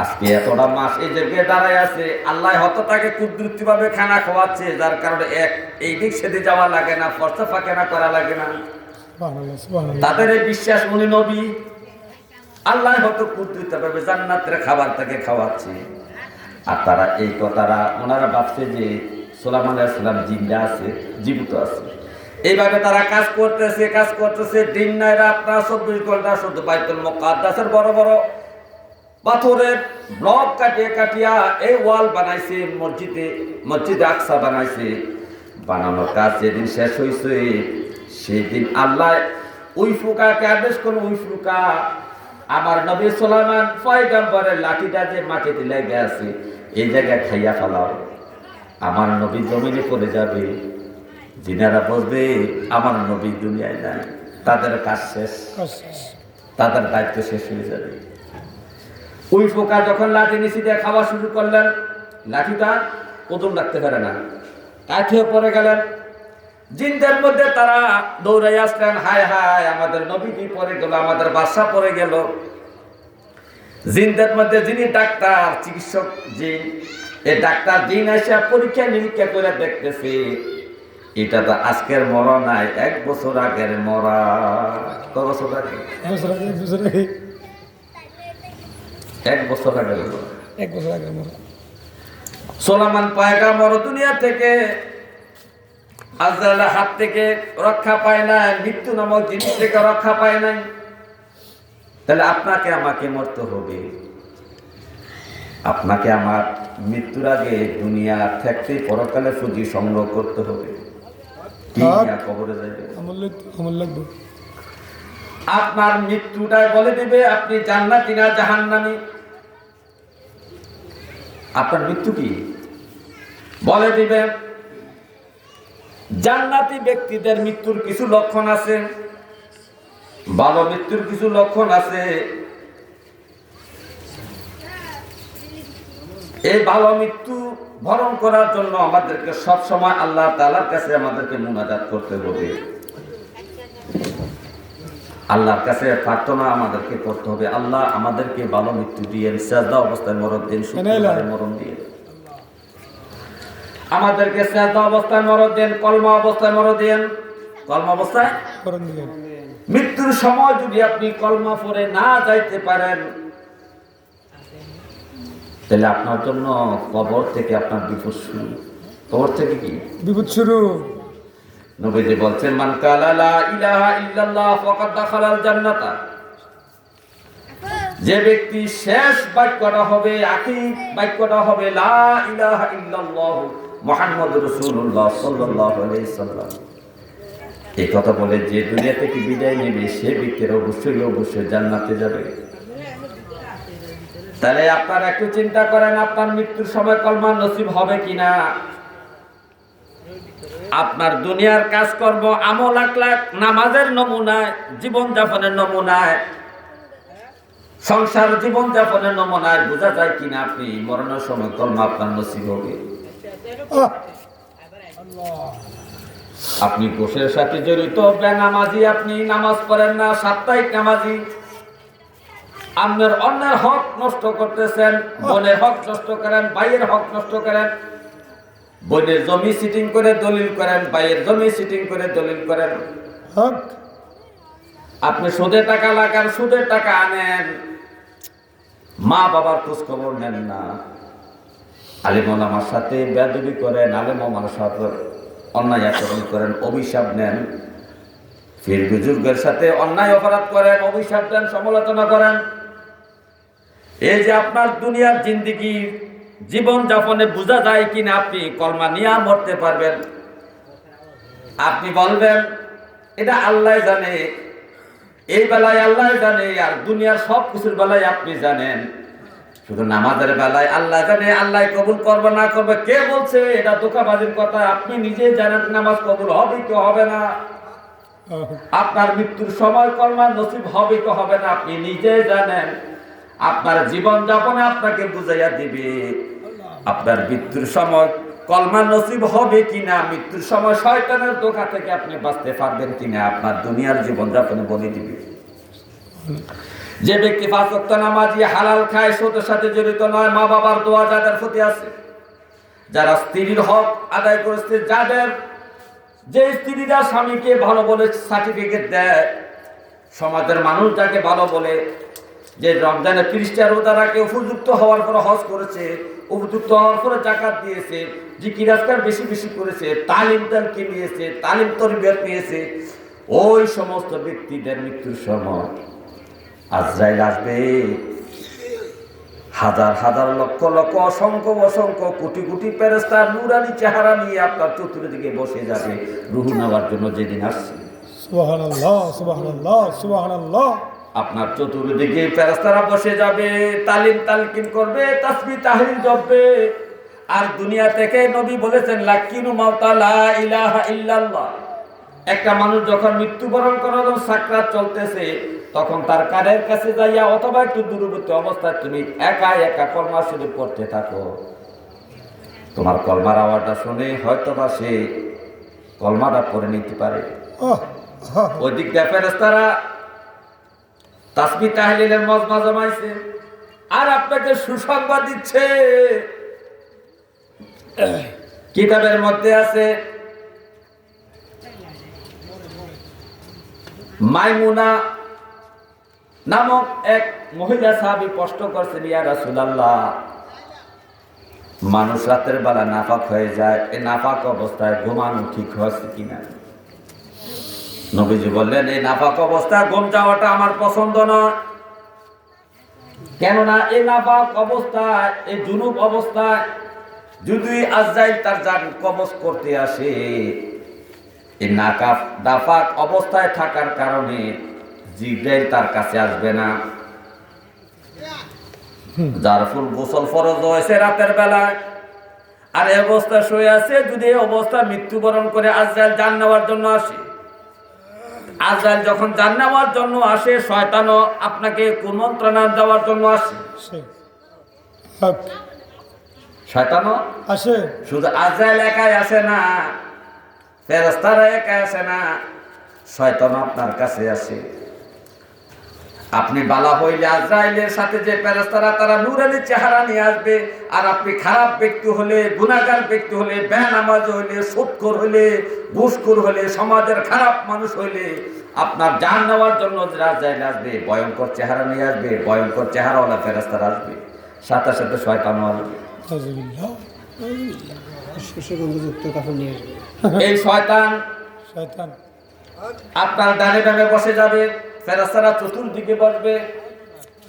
আজকে এতটা মাস এই জায়গায় দাঁড়ায় আছে, আল্লাহ হয়তো তাকে কুদরতি ভাবে খানা খাওয়াচ্ছে, যার কারণে এই দিক সেদিক যাওয়া লাগে না, ফর্সা ফাঁকেনা করা লাগে না। তাদের এই বিশ্বাস উনি নবী, আল্লাহ হয়তো কুদরতি ভাবে জান্নাতের খাবার তাকে খাওয়াচ্ছে। আর তারা এই কথাটা ওনারা ভাবছে যে সুলাইমান আলাইহিস সালাম জিন্দা আছে, জীবিত আছে। এইভাবে তারা কাজ করতেছে দিন নাই রাত না, 24 ঘন্টা শুধু বাইতুল মুকাদ্দাসের বড় বড় পাথরের ব্লক কাটিয়া এই ওয়াল বানাইছে, মসজিদে আকসা বানাইছে। বানানোর কাজ যেদিন শেষ হয়েছে সেই দিন আল্লাহ ওই ফুকাকে আদেশ করল, ওই ফুকা আমার নবী সুলাইমান পয়গম্বরের লাঠিটা যে মাটিতে লেগে আছে এই জায়গায় খাইয়া ফেলাও, আমার নবী জমিনে পড়ে যাবে। জিনারা বলবে আমার নবী দুনিয়ায় নাই, তাদের কাজ শেষ, তাদের দায়িত্ব শেষ হয়ে যাবে। ওই পোকা যখন লাঠি নিচে দিয়ে খাওয়া শুরু করলেন, লাঠিটা ওজন রাখতে পারে না, কাঠিয়ে পড়ে গেলেন। জিনদের মধ্যে তারা দৌড়াই আসলেন, হায় হায় আমাদের নবীজি পড়ে গেল, আমাদের বাদশা পড়ে গেল। জিনদের মধ্যে যিনি ডাক্তার, চিকিৎসক জিন, এই ডাক্তার জিন এসে পরীক্ষা নিরীক্ষা করে দেখতেছে এটা তো আজকের মরা নাই, 1 বছর আগের মরা। কত বছর আগে? 1 বছর আগে হলো। 1 বছর আগে মরা। সোলামান পয়গাম্বর দুনিয়া থেকে আজরাইলের হাত থেকে রক্ষা পায় না, মৃত্যু নামক জিনিস থেকে রক্ষা পায় নাই। তাহলে আপনাকে আমাকে মরতে হবে। আপনাকে আমার মৃত্যুর আগে দুনিয়া থাকতে পরকালে পুঁজি সংগ্রহ করতে হবে। কি নিয়ে কবরে যাবে? আমল লাগবে। আপনার মৃত্যুটাই বলে দিবে আপনি জান্নাতি না জাহান্নামী। আপনার মৃত্যু কি বলে দিবে। জান্নাতি ব্যক্তিদের মৃত্যুর কিছু লক্ষণ আছে, ভালো মৃত্যুর কিছু লক্ষণ আছে। এই ভালো মৃত্যু বরণ করার জন্য আমাদেরকে সব সময় আল্লাহ তাআলার কাছে আমাদেরকে মুনাজাত করতে হবে। আল্লাহর কাছে প্রার্থনা আমাদেরকে করতে হবে, আল্লাহ আমাদেরকে ভালো মৃত্যু দিয়ে, সিজদা অবস্থায় মরণ দিন, শুকরারে মরণ দিয়ে আমাদেরকে সিজদা অবস্থায় মরণ দেন, কলমা অবস্থায় মরণ দেন। কলমা অবস্থায় মরণ দিলেন। মৃত্যুর সময় যদি আপনি কলমা পড়ে না যাইতে পারেন, তাহলে আপনার জন্য কবর থেকে আপনার বিপদ শুরু। কবর থেকে কি বিপদ শুরু? নবীজি বলছেন, মান কালা লা ইলাহা ইল্লাল্লাহ ফাকাদ দাখালাল জান্নাতা। যে ব্যক্তি শেষ বাক্যটা হবে, আখির বাক্যটা হবে লা ইলাহা ইল্লাল্লাহ মুহাম্মাদুর রাসূলুল্লাহ সাল্লাল্লাহু আলাইহি সাল্লাম, এই কথা বলে যে দুনিয়া থেকে বিদায় নেবে, সে ব্যক্তির অবশ্যই জান্নাতে যাবে। তাহলে আপনারা একটু চিন্তা করেন, আপনার মৃত্যুর সময় কলমা নসিব হবে কিনা। আপনার দুনিয়ার কাজকর্ম, আমল আখলাক, নামাজের নমুনায়, জীবন যাপনের নমুনায়, সংসার জীবন যাপনের নমুনায় বোঝা যায় কিনা আপনি মরণের সময় কলমা আপনার নসিব হবে। আপনি ঘুষের সাথে জড়িত বেনামাজি, আপনি নামাজ পড়েন না, সাপ্তাহিক নামাজি, আপনার অন্যের হক নষ্ট করতেছেন, বোনের হক নষ্ট করেন, ভাইয়ের হক নষ্ট করেন, বোনের জমি সিটিং করে দলিল করেন, ভাইয়ের জমি সিটিং করে দলিল করেন, আপনি সুদে টাকা লাগান, সুদের টাকা আনেন, মা বাবার খোঁজ খবর নেন না, আলেম ওলামার সাথে বেয়াদবি করেন, আলেম ওলামার সাথে অন্যায় আচরণ করেন, অভিশাপ নেন, পীর বুজুর্গের সাথে অন্যায় অপরাধ করেন, অভিশাপ দেন, সমালোচনা করেন। এই যে আপনার দুনিয়ার জিন্দেগি জীবন যাপনে বোঝা যায় কিনা আপনি কলমা নিয়ে মরতে পারবেন। আপনি বলবেন এটা আল্লাহ জানে, এই বেলায় আল্লাহ জানে, আর দুনিয়ার সব কিছুর বেলায় আপনি জানেন, শুধু নামাজের বেলায় আল্লাহ জানে, আল্লাহ কবুল করবে না করবে কে বলছে? এটা ধোঁকাবাজির কথা। আপনি নিজেই জানেন নামাজ কবুল হবে কি হবে না, আপনার মৃত্যুর সময় কলমা নসিব হবে কি হবে না আপনি নিজেই জানেন। আপনার জীবন যাপনে আপনাকে বুঝাইয়া দিবে আপনার মৃত্যুর সময় কলমা নসিব হবে কিনা, মৃত্যুর সময় শয়তানের ধোঁকা থেকে আপনি বাঁচতে পারবেন কিনা, আপনার দুনিয়ার জীবন যাপনে বলে দিবে। যে ব্যক্তি 5 ওয়াক্ত নামাজি, হালাল খায়, সুদের সাথে জড়িত নয়, মা বাবার দোয়া যাদের প্রতি আছে, যারা স্ত্রীর হক আদায় করেছে, যাদের যে স্ত্রীরা স্বামীকে ভালো বলে সার্টিফিকেট দেয়, সমাজের মানুষ যাকে ভালো বলে, যে রমজানে 30টা রোজা রাখে, উপযুক্ত হওয়ার পরে হজ করেছে, উপযুক্ত হওয়ার পরে যাকাত দিয়েছে, জিকির আজকার বেশি বেশি করেছে, তালিম তালকি নিয়েছে, তালিম তরবিয়ত নিয়েছে, ওই সমস্ত ব্যক্তিদের মৃত্যুর সময় আজরাইল আসবে হাজার হাজার লক্ষ লক্ষ অসংখ্য অসংখ্য কোটি কোটি ফেরেশতা নূরানি চেহারা নিয়ে আপনার চতুর্দিকে বসে যাবে রূহ নেওয়ার জন্য যেদিন আসছে। সুবহানাল্লাহ, সুবহানাল্লাহ, সুবহানাল্লাহ। আপনার চতুর্দিকে ফেরেশতারা বসে যাবে, তালিম তালকিন করবে, তাসবিহ তাহলিল জপবে। আর দুনিয়া থেকে নবী বলেছেন লাকিনু মাউতা লা ইলাহা ইল্লাল্লাহ। একটা মানুষ যখন মৃত্যুবরণ করার সাকরাত চলতেছে, তখন তার কানের কাছে যাইয়া অথবা একটু দূরবর্তী অবস্থায় তুমি একা একা কলমা শরীফ পড়তে থাকো। তোমার কলমার আওয়াজটা শুনে হয়তোবা সে কলমাটা পড়ে নিতে পারে। ওই দিক দিয়ে ফেরেশতারা তাসবিহ তাহলিলের মজমা জমাইছে, আর আপনাকে সুসংবাদ দিচ্ছে। কিতাবের মধ্যে আছে মাইমুনা নামক এক মহিলা সাহাবী প্রশ্ন করছেন, ইয়া রাসূলুল্লাহ, মানুষ রাতের বেলা নাফাক হয়ে যায়, এই নাফাক অবস্থায় ঘুমানো ঠিক হচ্ছে কিনা? নবীজি বললেন, এই নাফাক অবস্থায় ঘুম যাওয়াটা আমার পছন্দ নয়। কেননা এই নাফাক অবস্থায়, এই জুনুব অবস্থায় যদি আজরাইল তার জান কবজ করতে আসে, এই নাফাক অবস্থায় থাকার কারণে জিবরাইল তার কাছে আসবে না। যার ফুল গোসল ফরজ হয়েছে রাতের বেলায়, আর এই অবস্থা শুয়ে আছে, যদি এই অবস্থা মৃত্যুবরণ করে আজরাইল জান নেওয়ার জন্য আসে, আজরাইল যখন জান নেওয়ার জন্য আসে, শয়তানও আপনাকে কুমন্ত্রণা দেওয়ার জন্য আসে। হক শয়তানও আসে। শুধু আজরাইল একাই আসে না, ফেরেশতারা একাই আসে না, শয়তানও আপনার কাছে আসে। আপনি বালা হইলে আজরাইলের সাথে যে ফেরেশতারা তারা নূরানি চেহারা নিয়ে আসবে, আর আপনি খারাপ ব্যক্তি হলে, গুনাহগার ব্যক্তি হলে, বেনামাজ হইলে, সুদখোর হইলে, ঘুষখোর হইলে, সমাজের খারাপ মানুষ হইলে, আপনার জান নেওয়ার জন্য যে আজরাইল আসবে, ভয়ঙ্কর চেহারা নিয়ে আসবে, ভয়ঙ্কর চেহারাওয়ালা ফেরেশতারা আসবে, সাথে সাথে শয়তানও আসবে। আউযুবিল্লাহ। সুগন্ধযুক্ত কাপড় নিয়ে আসবে। এই শয়তান শয়তান আপনার ডানে ডানে বসে যাবে, ফেরেশতারা চতুর্দিকে বসবে,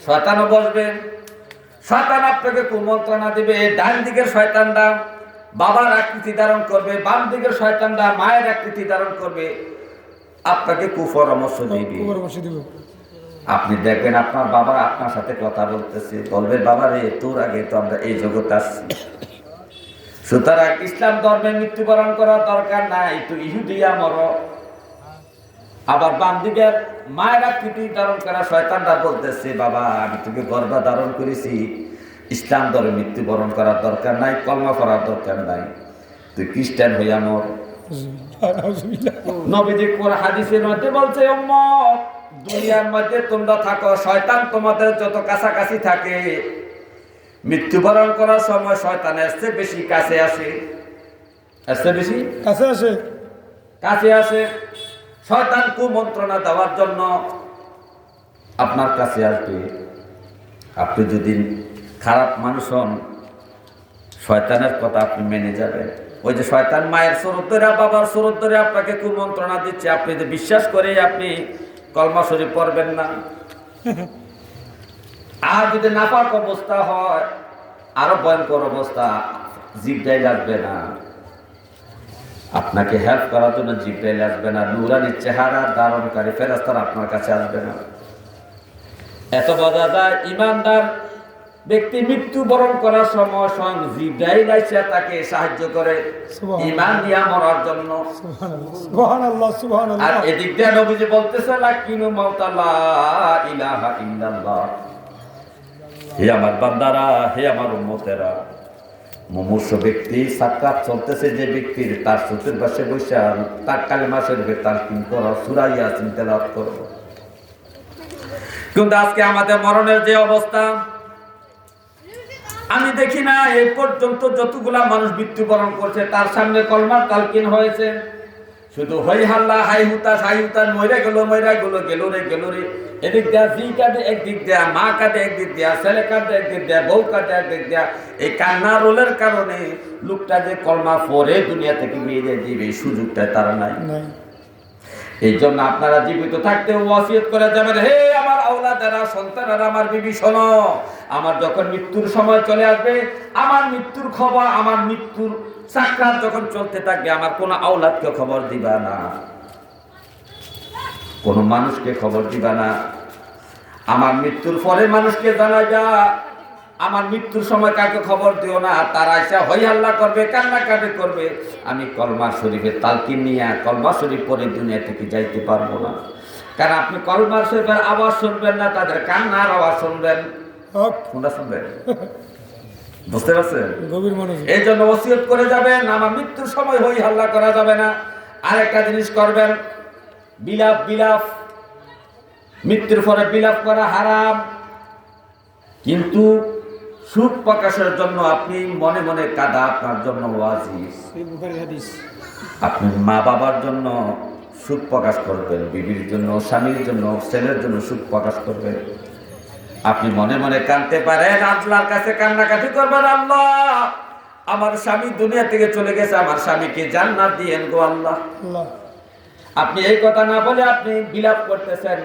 শয়তানও বসবে। শয়তান আপনাকে কুমন্ত্রণা দিবে। ডান দিকের শয়তানরা বাবার আকৃতি ধারণ করবে, বাম দিকের শয়তানরা মায়ের আকৃতি ধারণ করবে, আপনাকে কুপরামর্শ দিবে। পরামর্শ দিব। আপনি দেখবেন আপনার বাবা আপনার সাথে কথা বলতেছে, বলবে, বাবা রে, তোর আগে তো আমরা এই জগতে আসছি, সুতরাং ইসলাম ধর্মে মৃত্যুবরণ করার দরকার নাই, তুই ইহুদিয়া মর। আবার বাম দিকের মায়ের আকৃতি ধারণ করা শয়তানরা বলতেছে, বাবা আমি তোকে গর্ভে ধারণ করেছি, ইসলাম ধর্মে মৃত্যুবরণ করার দরকার নাই, কলমা করার দরকার নাই, তুই খ্রিস্টান হইয়া মর। আউযুবিল্লাহ। নবীজি কোরআন হাদিসের মধ্যে বলছে, উম্মত, দুনিয়ার মধ্যে তোমরা থাকো, শয়তান তোমাদের যত কাছাকাছি থাকে, মৃত্যুবরণ করার সময় শয়তান আসছে বেশি কাছে আসে, আসছে বেশি কাছে আসে। কাছে আসে। শয়তান কুমন্ত্রণা দেওয়ার জন্য আপনার কাছে আসবে। আপনি যদি খারাপ মানুষ হন, শয়তানের কথা আপনি মেনে যাবেন। ওই যে শয়তান মায়ের সুরত ধরে, বাবার সুরত ধরে আপনাকে কুমন্ত্রণা দিচ্ছে, আপনি যে বিশ্বাস করে আপনি কলমা শরীফ পড়বেন না। আর যদি নাপাক অবস্থা হয়, আরো ভয়ঙ্কর অবস্থা, জিবরাইল আসবে না আপনাকে হেল্প করার জন্য, জিবরাইল আসবে না, নূরানি চেহারা ধারণকারী ফেরেশতারা আপনার কাছে আসবে না। এত বোঝা যায় ইমানদার ব্যক্তি মৃত্যুবরণ করার সময় স্বয়ং জিবরাইল এসে তাকে সাহায্য করে ঈমান নিয়ে মরার জন্য। সুবহানাল্লাহ, সুবহানাল্লাহ। আর এদিক দিয়ে নবীজি বলতেছে, লাকিনু মাউতা লা ইলাহা ইল্লাল্লাহ। হে আমার বান্দারা, হে আমার উম্মতেরা, মুমূর্ষ ব্যক্তি সাক্কাত চলতেছে যে ব্যক্তির, তার চতুর্পাশে বসে তার কালেমা শরীফে তালকিন করো, সূরা ইয়াসিন তেলাওয়াত করো। কিন্তু আজকে আমাদের মরণের যে অবস্থা, আমি দেখি না এই পর্যন্ত যতগুলা মানুষ মৃত্যুবরণ করছে তার সামনে কলমার তালকিন হয়েছে, শুধু হই হাল্লা, হাই হুতাশ, মইরা গেল, গেল রে। এদিক দিয়া জি কাঁদে একদিক দিয়া, মা কাঁদে একদিক দিয়া, ছেলে কাঁদে একদিক দিয়া, বউ কাঁদে একদিক দিয়া। এই কান্না রোলের কারণে লোকটা যে কলমা পরে দুনিয়া থেকে বেরিয়ে দিবে, এই সুযোগটা তারা নাই। এই জন্য আপনারা জীবিত থাকতে ওয়াসিয়ত করে যাবেন, হে আমার আওলাদেরা, সন্তানেরা, আমার বিবি শোনো, আমার যখন মৃত্যুর সময় চলে আসবে, আমার মৃত্যুর খবর, আমার মৃত্যুর সাকরাত যখন চলতে থাকবে, আমার কোন আওলাদকে খবর দিবা না, কোন মানুষকে খবর দিবা না। আমার মৃত্যুর পরে মানুষকে জানাইবা, আমার মৃত্যুর সময় কাকে খবর দিও না। তারা এসে হই হাল্লা করবে, কান্নাকাটি করবে, আমি কলমা শরীফের তালকিন নিয়ে কলমা শরীফ পরে দুনিয়া থেকে যাইতে পারবো না। কারণ আপনি কলমা শরীফের আওয়াজ শুনবেন না, তাদের কান্নার আওয়াজ শুনবেন। কোনটা শুনবেন? বুঝতে পারছেন? গভীর মনোযোগ। এই জন্য ওসিয়ত করে যাবেন, আমার মৃত্যুর সময় হই হাল্লা করা যাবে না। আরেকটা জিনিস করবেন, বিলাপ। মৃত্যুর পরে বিলাপ করা হারাম, কিন্তু সুখ প্রকাশের জন্য আপনি মনে মনে কাঁদা আপনার জন্য ওয়াজিব। বুখারী হাদিস। আপনি মা বাবার জন্য সুখ প্রকাশ করবেন, বিবির জন্য, স্বামীর জন্য, ছেলের জন্য সুখ প্রকাশ করবেন। আপনি মনে মনে কাঁদতে পারেন, আল্লাহর কাছে কান্নাকাটি করবেন, আল্লাহ আমার স্বামী দুনিয়া থেকে চলে গেছে, আমার স্বামীকে জান্নাত দিয়েন গো আল্লাহ। আপনি এই কথা না বলে আপনি বিলাপ করতেছেন,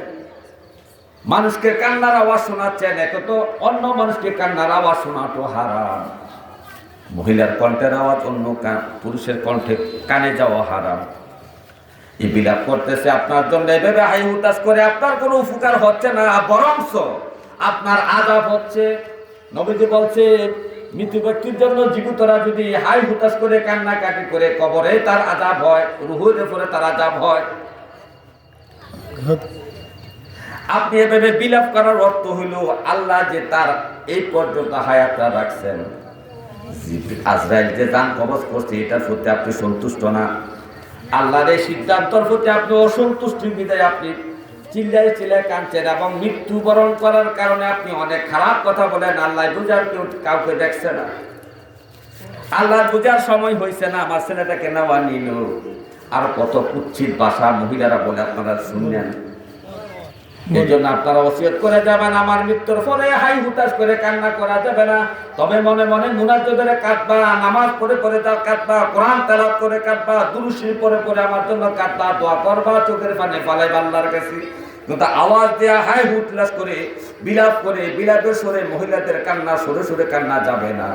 মানুষকে কান্নার আওয়াজ শোনাচ্ছেন। এত তো অন্য মানুষকে কান্নার আওয়াজ শোনাটো হারাম। মহিলার কণ্ঠের আওয়াজ অন্য পুরুষের কণ্ঠে কানে যাওয়া হারাম। এই বিলাপ করতেছে আপনার জন্য, এভাবে হাই হুতাশ করে আপনার কোনো উপকার হচ্ছে না, বরঞ্চ আপনার আযাব হচ্ছে। নবীজি বলছে, মৃত্যু ব্যক্তির জন্য জীবিতরা যদি হাই হুতাশ করে কান্নাকাটি করে, কবরে তার আযাব হয়, রুহের উপরে তার আযাব হয়। আপনি এভাবে বিলাপ করার অর্থ হইল আল্লাহ যে তার এই পর্যন্ত হায়াতটা রাখছেন, আজরাইল যে দান কবজ করছে, এটার প্রতি আপনি সন্তুষ্ট না। আল্লাহর এই সিদ্ধান্তর প্রতি আপনি অসন্তুষ্ট বিধায় আপনি চিল্লাই কাঁদছেন এবং মৃত্যুবরণ করার কারণে আপনি অনেক খারাপ কথা বলেন। আল্লাহ বুঝার কেউ কাউকে দেখছে না, আল্লাহ বুঝার সময় হয়েছে না, আমার ছেলেটাকে নেওয়া নিল। আর কত কুৎসিত ভাষা মহিলারা বলে আপনারা শুনলেন। এই জন্য আপনারা ওসিয়ত করে যাবেন, আমার মৃত্যুর পরে হাই হুতাশ করে কান্না করা যাবে না। তবে মনে মনে মুনাজাত করে কাঁদবা, নামাজ পড়ে পড়ে যা কাঁদবা, কোরআন তেলাওয়াত করে কাঁদবা, দুরূদ শরীফ পড়ে পড়ে আমার জন্য কাঁদবা, দোয়া করবা, চোখের পানি ফালাইবা আল্লাহর কাছে। কিন্তু আওয়াজ দেয়া হাই হুতাশ করে বিলাপ করে, বিলাপের সুরে মহিলাদের কান্না সুরে সুরে কান্না যাবে না,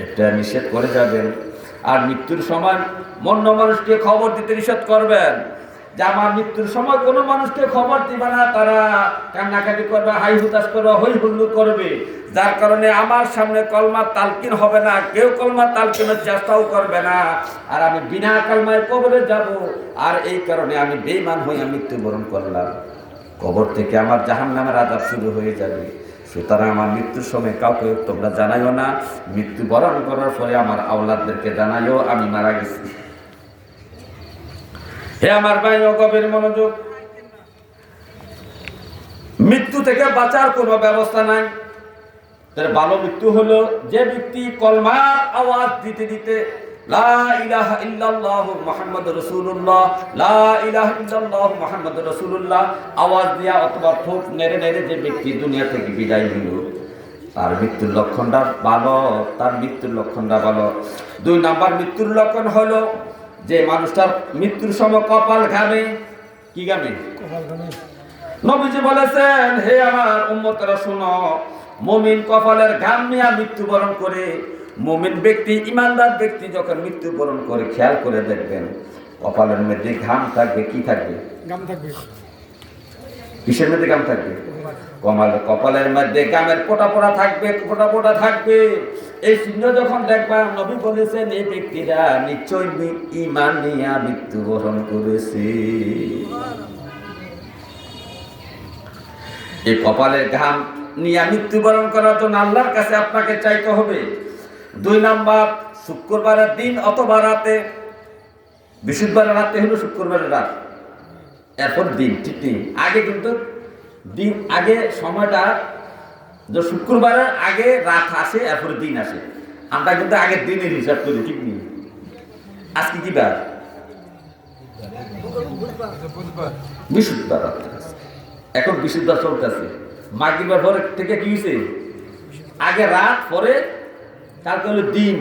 এটা নিষেধ করে যাবেন। আর মৃত্যুর সময় অন্য মানুষকে খবর দিতে নিষেধ করবেন যে আমার মৃত্যুর সময় কোনো মানুষকে খবর দিবে না, তারা কান্নাকাটি করবে, হাই হুতাশ করবে, হই হুল্লোড় করবে, যার কারণে আমার সামনে কলমার তালকিন হবে না, কেউ কলমার তালকিনের চেষ্টাও করবে না, আর আমি বিনা কলমায় কবরে যাব। আর এই কারণে আমি বেঈমান হয়ে মৃত্যুবরণ করলাম, কবর থেকে আমার জাহান্নামের আযাব শুরু হয়ে যাবে। সুতরাং আমার মৃত্যুর সময় কাউকে তোমরা জানাইও না, মৃত্যুবরণ করার পরে আমার আওলাদদেরকে জানাইও আমি মারা গেছি। হে আমার ভাই ও গভীর মনোযোগ, মৃত্যু থেকে বাঁচার কোনো ব্যবস্থা নাই। তার ভালো মৃত্যু হলো যে ব্যক্তি কলমার আওয়াজ দিতে দিতে লা ইলাহা ইল্লাল্লাহু মুহাম্মাদুর রাসূলুল্লাহ, লা ইলাহা ইল্লাল্লাহু মুহাম্মাদুর রাসূলুল্লাহ আওয়াজ দিয়া অথবা ঠোঁট নেড়ে নেড়ে যে ব্যক্তি দুনিয়া থেকে বিদায় নিল, তার মৃত্যুর লক্ষণটা ভালো, তার মৃত্যুর লক্ষণটা ভালো। 2 নাম্বার মৃত্যুর লক্ষণ হলো যে মানুষটার মৃত্যুর সময় কপাল ঘামে। কি ঘামে? নবীজি বলেছেন, হে আমার উম্মতরা শুনো, মুমিন কপালের ঘাম নিয়ে মৃত্যুবরণ করে। মুমিন ব্যক্তি, ইমানদার ব্যক্তি যখন মৃত্যুবরণ করে, খেয়াল করে দেখবেন কপালের মধ্যে ঘাম থাকবে। কি থাকবে? গাম থাকবে। কিসের মধ্যে ঘাম থাকবে? কপালের মধ্যে ঘামের ফোঁটা ফোঁটা থাকবে, ফোঁটা ফোঁটা থাকবে। এই চিহ্ন যখন দেখবা, নবী বলেছেন এই ব্যক্তিরা নিশ্চয় ঈমান নিয়ে মৃত্যুবরণ করেছে। এই কপালের ঘাম নিয়ে মৃত্যুবরণ করার জন্য আল্লাহর কাছে আপনাকে চাইতে হবে। 2 নাম্বার, শুক্রবারের দিন অথবা রাতে। বৃহস্পতিবারের রাতে হলো শুক্রবারের রাত, এরপর দিন, ঠিক নেই আগে, কিন্তু দিন আগে সময়টা যে শুক্রবারের আগে রাত আসে, এরপরে দিন আসে। আমরা কিন্তু আগে দিনের হিসাব করি, ঠিক নেই। আজকে কি বার? বৃহস্পতিবার রাত। এখন বৃহস্পতিবার চলতেছে, মাগরিবের পরে থেকে কি হয়েছে? আগে রাত, পরে কালকে হলো দিন।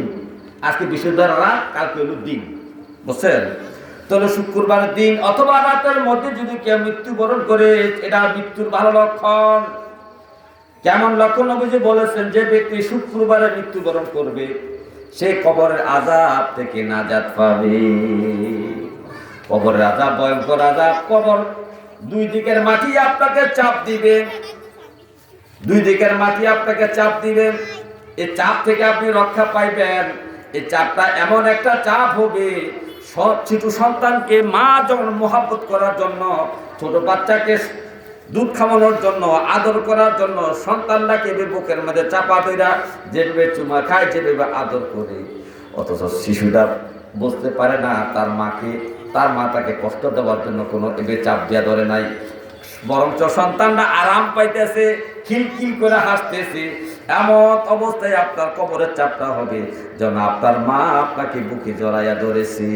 আজকে বৃহস্পতিবার রাত, কালকে হলো দিন, বুঝছেন? তাহলে শুক্রবারের দিন অথবা রাতের মধ্যে যদি কেউ মৃত্যুবরণ করে, এটা মৃত্যুর ভালো লক্ষণ। কেমন লক্ষণ? নবীজি বলেছেন, যে ব্যক্তি শুক্রবারে মৃত্যুবরণ করবে সে কবরের আযাব থেকে নাজাত পাবে। কবরের আযাব ভয়ঙ্কর আযাব। কবর 2 দিকের মাটি আপনাকে চাপ দিবে, 2 দিকের মাটি আপনাকে চাপ দিবে। এই চাপ থেকে আপনি রক্ষা পাইবেন। এই চাপটা এমন একটা চাপ হবে, ছোট সন্তানকে মা যখন মোহাব্বত করার জন্য, ছোট বাচ্চাকে দুধ খাওয়ানোর জন্য, আদর করার জন্য সন্তানটাকে বুকের মধ্যে চাপা ধইরা যেভাবে চুমা খায়, যেভাবে আদর করে, অথচ শিশুটা বুঝতে পারে না তার মাকে, তার মা তাকে কষ্ট দেওয়ার জন্য কোনো এভাবে চাপ দেওয়া ধরে নাই, বরঞ্চ সন্তানটা আরাম পাইতেছে, খিলখিল করে হাসতেছে। এমন অবস্থায় আপনার কবরের চাপটা হবে যেন আপনার মা আপনাকে বুকে জড়াইয়া ধরেছে।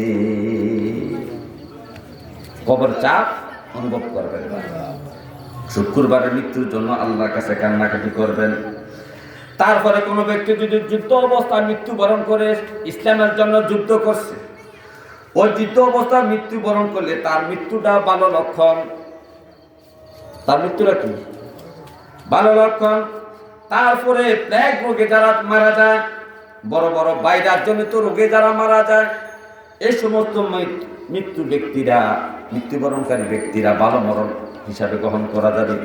কবর চাপ অনুভব করবেন না। শুক্রবারের মৃত্যুর জন্য আল্লাহর কাছে কান্নাকাটি করবেন। তারপরে কোনো ব্যক্তি যদি যুদ্ধ অবস্থায় মৃত্যুবরণ করে, ইসলামের জন্য যুদ্ধ করছে, ওই যুদ্ধ অবস্থায় মৃত্যুবরণ করলে তার মৃত্যুটা ভালো লক্ষণ। তার মৃত্যুটা কি ভালো লক্ষণ। তারপরে প্লেগ রোগে যারা মারা যায়, বড় বড় ভাইরাস জনিত রোগে যারা মারা যায়, এই সমস্ত মৃত্যুবরণকারী ব্যক্তিরা ভালো মরণ হিসাবে গ্রহণ করা যাবে।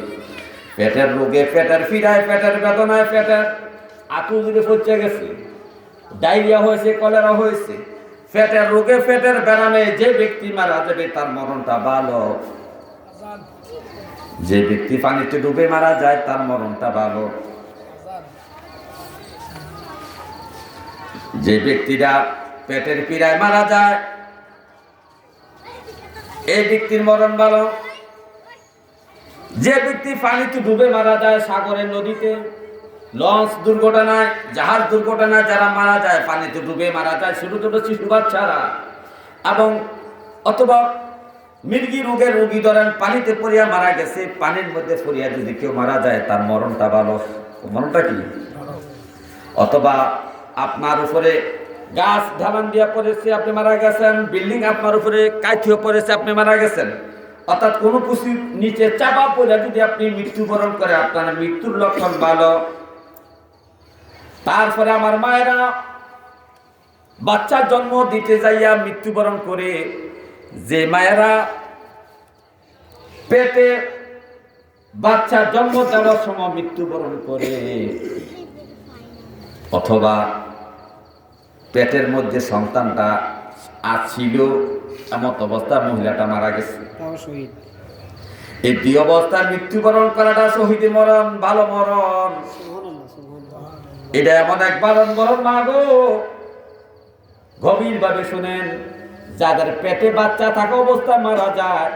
পেটের রোগে, পেটের ফিরায়, পেটের বেদনায়, পেটের আঁতুল দিকে পচে গেছে, ডায়রিয়া হয়েছে, কলেরা হয়েছে, পেটের রোগে, পেটের বেড়ানে যে ব্যক্তি মারা যাবে তার মরণটা ভালো। যে ব্যক্তি পানিতে ডুবে মারা যায় তার মরণটা ভালো। যে ব্যক্তিরা পেটের পীড়ায় মারা যায় এই ব্যক্তির মরণ ভালো। যে ব্যক্তি পানিতে ডুবে মারা যায়, সাগরে, নদীতে, লঞ্চ দুর্ঘটনায়, জাহাজ দুর্ঘটনায় যারা মারা যায়, পানিতে ডুবে মারা যায়, ছোট ছোট শিশু বাচ্চারা, এবং অথবা মৃগী রোগের রোগী ধরেন পানিতে পড়িয়া মারা গেছে, পানির মধ্যে পড়িয়া যদি কেউ মারা যায় তার মরণটা ভালো। মরণটা কি? অথবা আপনার উপরে গাছ ঢালান দিয়া পড়েছে, আপনি মারা গেছেন, বিল্ডিং আপনার উপরে কাইথিও পড়েছে, আপনি মারা গেছেন, অর্থাৎ কোনো কিছু নিচে চাপা পড়ে যদি আপনি মৃত্যুবরণ করে, আপনার মৃত্যুর লক্ষণ ভালো। তারপরে আমার মায়েরা বাচ্চার জন্ম দিতে যাইয়া মৃত্যুবরণ করে, যে মায়েরা পেটে বাচ্চা জন্ম দেওয়ার সময় মৃত্যুবরণ করে, অথবা পেটের মধ্যে সন্তানটা ছিল এমন অবস্থা মহিলাটা মারা গেছে, এই দুই অবস্থায় মৃত্যুবরণ করাটা শহীদী মরণ, ভালো মরণ। এটা এমন এক মরণ মা গো, গভীর ভাবে শুনেন। যাদের পেটে বাচ্চা থাকা অবস্থায় মারা যায়,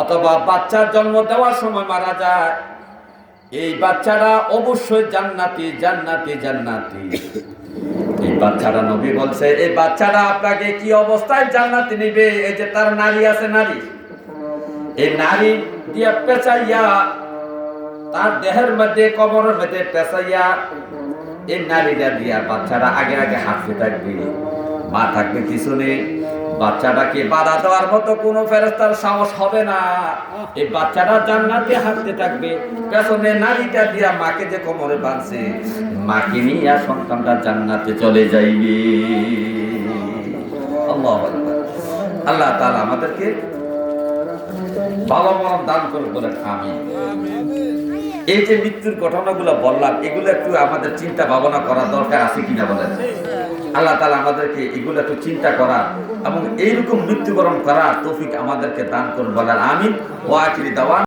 অথবা বাচ্চার জন্ম দেওয়ার সময় মারা যায়, এই বাচ্চারা অবশ্যই জান্নাতি, জান্নাতি, জান্নাতি। এই বাচ্চারা, নবী বলছে, এই বাচ্চারা আপনাকে কি অবস্থায় জান্নাতে নিবে? এই যে তার নারী আছে, নারী, এই নারী দিয়া পেঁচাইয়া, তার দেহের মধ্যে, কবরের মধ্যে পেঁচাইয়া, এই নারীটা দিয়া বাচ্চারা আগে আগে হাঁটতে থাকবে, মা থাকবে পিছনে। বাচ্চাটাকে বাধা দেওয়ার মতো কোনো ফেরেশতার সাহস হবে না। এই বাচ্চাটা জান্নাতে হাঁটতে থাকবে, পেছনে নারীটা দিয়া মাকে যে কোমরে বাঁধছে, মাকে নিয়ে সন্তানটা জান্নাতে চলে যাইবে। আল্লাহ তাআলা আমাদেরকে ভালো মরণ দান করে বলেন আমিন। এই যে মৃত্যুর ঘটনাগুলো বললাম, এগুলো একটু আমাদের চিন্তা ভাবনা করা দরকার আছে কিনা বলেন? আল্লাহ তাআলা আমাদেরকে এগুলো একটু চিন্তা করা এবং এইরকম মৃত্যুবরণ করার তৌফিক আমাদেরকে দান করুন বলেন আমিন। ওয়া আখিরি দাওয়ানা।